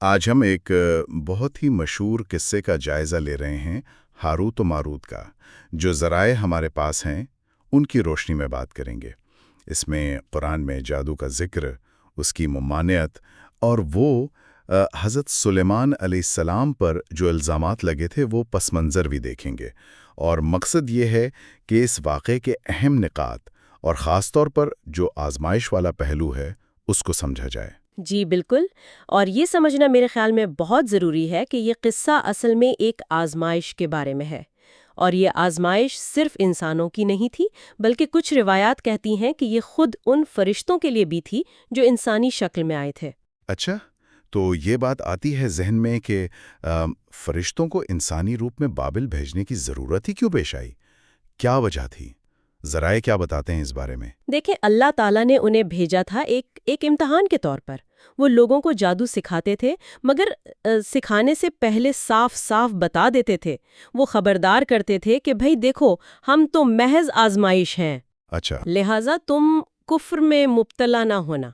آج ہم ایک بہت ہی مشہور قصے کا جائزہ لے رہے ہیں، ہاروت و ماروت کا، جو ذرائع ہمارے پاس ہیں ان کی روشنی میں بات کریں گے۔ اس میں قرآن میں جادو کا ذکر، اس کی ممانعت اور وہ حضرت سلیمان علیہ السلام پر جو الزامات لگے تھے وہ پس منظر بھی دیکھیں گے، اور مقصد یہ ہے کہ اس واقعے کے اہم نکات اور خاص طور پر جو آزمائش والا پہلو ہے اس کو سمجھا جائے۔ جی بالکل، اور یہ سمجھنا میرے خیال میں بہت ضروری ہے کہ یہ قصہ اصل میں ایک آزمائش کے بارے میں ہے، اور یہ آزمائش صرف انسانوں کی نہیں تھی، بلکہ کچھ روایات کہتی ہیں کہ یہ خود ان فرشتوں کے لیے بھی تھی جو انسانی شکل میں آئے تھے۔ اچھا، تو یہ بات آتی ہے ذہن میں کہ فرشتوں کو انسانی روپ میں بابل بھیجنے کی ضرورت ہی کیوں پیش آئی؟ کیا وجہ تھی؟ ذرائع کیا بتاتے ہیں اس بارے میں؟ دیکھیں، اللہ تعالیٰ نے انہیں بھیجا تھا ایک امتحان کے طور پر۔ وہ لوگوں کو جادو سکھاتے تھے، مگر سکھانے سے پہلے صاف صاف بتا دیتے تھے۔ وہ خبردار کرتے تھے کہ بھئی دیکھو، ہم تو محض آزمائش ہیں، اچھا۔ لہٰذا تم کفر میں مبتلا نہ ہونا۔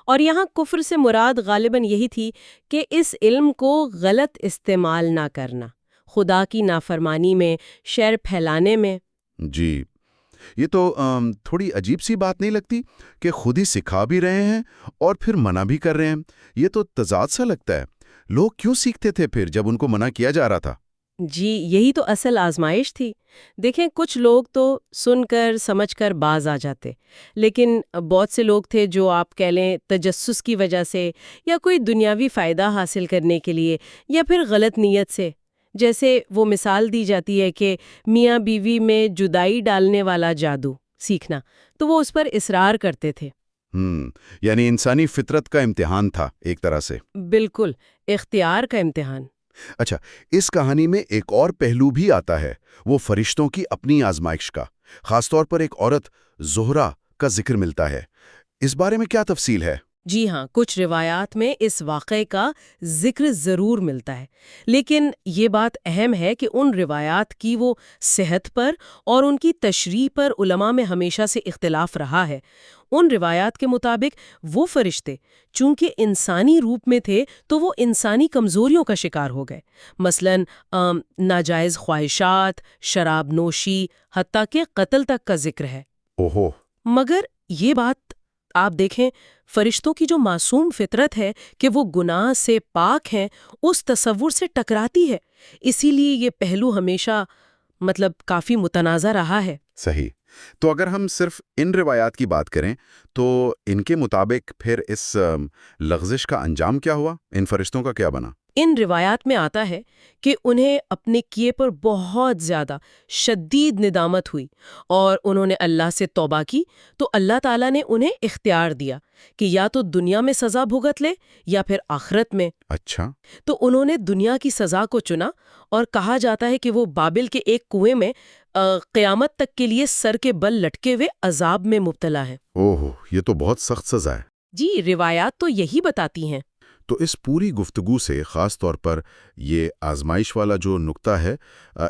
اور یہاں کفر سے مراد غالباً یہی تھی کہ اس علم کو غلط استعمال نہ کرنا، خدا کی نافرمانی میں، شر پھیلانے میں۔ جی، یہ تو تھوڑی عجیب سی بات نہیں لگتی کہ خود ہی سکھا بھی رہے ہیں اور پھر منع بھی کر رہے ہیں؟ یہ تو تضاد سا لگتا ہے۔ لوگ کیوں سیکھتے تھے پھر جب ان کو منع کیا جا رہا تھا؟ جی، یہی تو اصل آزمائش تھی۔ دیکھیں، کچھ لوگ تو سن کر سمجھ کر باز آ جاتے، لیکن بہت سے لوگ تھے جو آپ کہہ لیں تجسس کی وجہ سے، یا کوئی دنیاوی فائدہ حاصل کرنے کے لیے، یا پھر غلط نیت سے۔ جیسے وہ مثال دی جاتی ہے کہ میاں بیوی میں جدائی ڈالنے والا جادو سیکھنا، تو وہ اس پر اصرار کرتے تھے۔ یعنی انسانی فطرت کا امتحان تھا ایک طرح سے۔ بالکل، اختیار کا امتحان۔ اچھا، اس کہانی میں ایک اور پہلو بھی آتا ہے، وہ فرشتوں کی اپنی آزمائش کا۔ خاص طور پر ایک عورت زہرہ کا ذکر ملتا ہے۔ اس بارے میں کیا تفصیل ہے؟ جی ہاں، کچھ روایات میں اس واقعے کا ذکر ضرور ملتا ہے، لیکن یہ بات اہم ہے کہ ان روایات کی وہ صحت پر اور ان کی تشریح پر علماء میں ہمیشہ سے اختلاف رہا ہے۔ ان روایات کے مطابق وہ فرشتے چونکہ انسانی روپ میں تھے تو وہ انسانی کمزوریوں کا شکار ہو گئے، مثلاً ناجائز خواہشات، شراب نوشی، حتیٰ کہ قتل تک کا ذکر ہے۔ اوہو۔ مگر یہ بات آپ دیکھیں، فرشتوں کی جو معصوم فطرت ہے کہ وہ گناہ سے پاک ہیں، اس تصور سے ٹکراتی ہے۔ اسی لیے یہ پہلو ہمیشہ کافی متنازع رہا ہے۔ صحیح۔ تو اگر ہم صرف ان روایات کی بات کریں تو ان کے مطابق پھر اس لغزش کا انجام کیا ہوا؟ ان فرشتوں کا کیا بنا؟ ان روایات میں آتا ہے کہ انہیں اپنے کیے پر بہت زیادہ شدید ندامت ہوئی، اور انہوں نے اللہ سے توبہ کی، تو اللہ تعالیٰ نے انہیں اختیار دیا کہ یا تو دنیا میں سزا بھگت لے یا پھر آخرت میں۔ اچھا۔ تو انہوں نے دنیا کی سزا کو چنا، اور کہا جاتا ہے کہ وہ بابل کے ایک کنویں میں قیامت تک کے لیے سر کے بل لٹکے ہوئے عذاب میں مبتلا ہیں۔ اوہ، یہ تو بہت سخت سزا ہے۔ جی، روایات تو یہی بتاتی ہیں۔ تو اس پوری گفتگو سے خاص طور پر یہ آزمائش والا جو نقطہ ہے،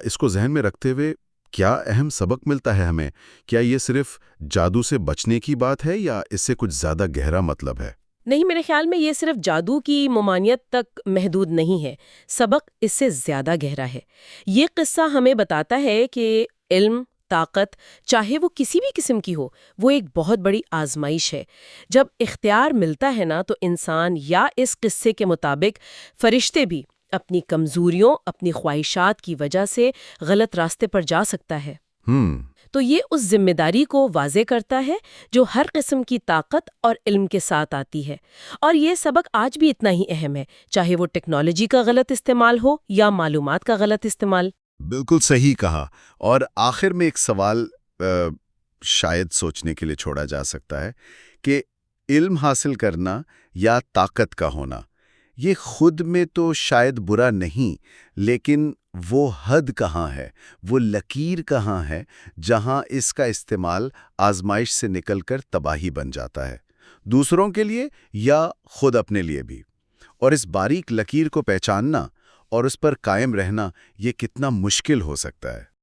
اس کو ذہن میں رکھتے ہوئے کیا اہم سبق ملتا ہے ہمیں؟ کیا یہ صرف جادو سے بچنے کی بات ہے یا اس سے کچھ زیادہ گہرا مطلب ہے؟ نہیں، میرے خیال میں یہ صرف جادو کی ممانعت تک محدود نہیں ہے، سبق اس سے زیادہ گہرا ہے۔ یہ قصہ ہمیں بتاتا ہے کہ علم، طاقت، چاہے وہ کسی بھی قسم کی ہو، وہ ایک بہت بڑی آزمائش ہے۔ جب اختیار ملتا ہے نا، تو انسان، یا اس قصے کے مطابق فرشتے بھی، اپنی کمزوریوں، اپنی خواہشات کی وجہ سے غلط راستے پر جا سکتا ہے۔ تو یہ اس ذمہ داری کو واضح کرتا ہے جو ہر قسم کی طاقت اور علم کے ساتھ آتی ہے، اور یہ سبق آج بھی اتنا ہی اہم ہے، چاہے وہ ٹیکنالوجی کا غلط استعمال ہو یا معلومات کا غلط استعمال۔ بالکل صحیح کہا۔ اور آخر میں ایک سوال شاید سوچنے کے لیے چھوڑا جا سکتا ہے کہ علم حاصل کرنا یا طاقت کا ہونا، یہ خود میں تو شاید برا نہیں، لیکن وہ حد کہاں ہے، وہ لکیر کہاں ہے جہاں اس کا استعمال آزمائش سے نکل کر تباہی بن جاتا ہے، دوسروں کے لیے یا خود اپنے لیے بھی؟ اور اس باریک لکیر کو پہچاننا اور اس پر قائم رہنا، یہ کتنا مشکل ہو سکتا ہے۔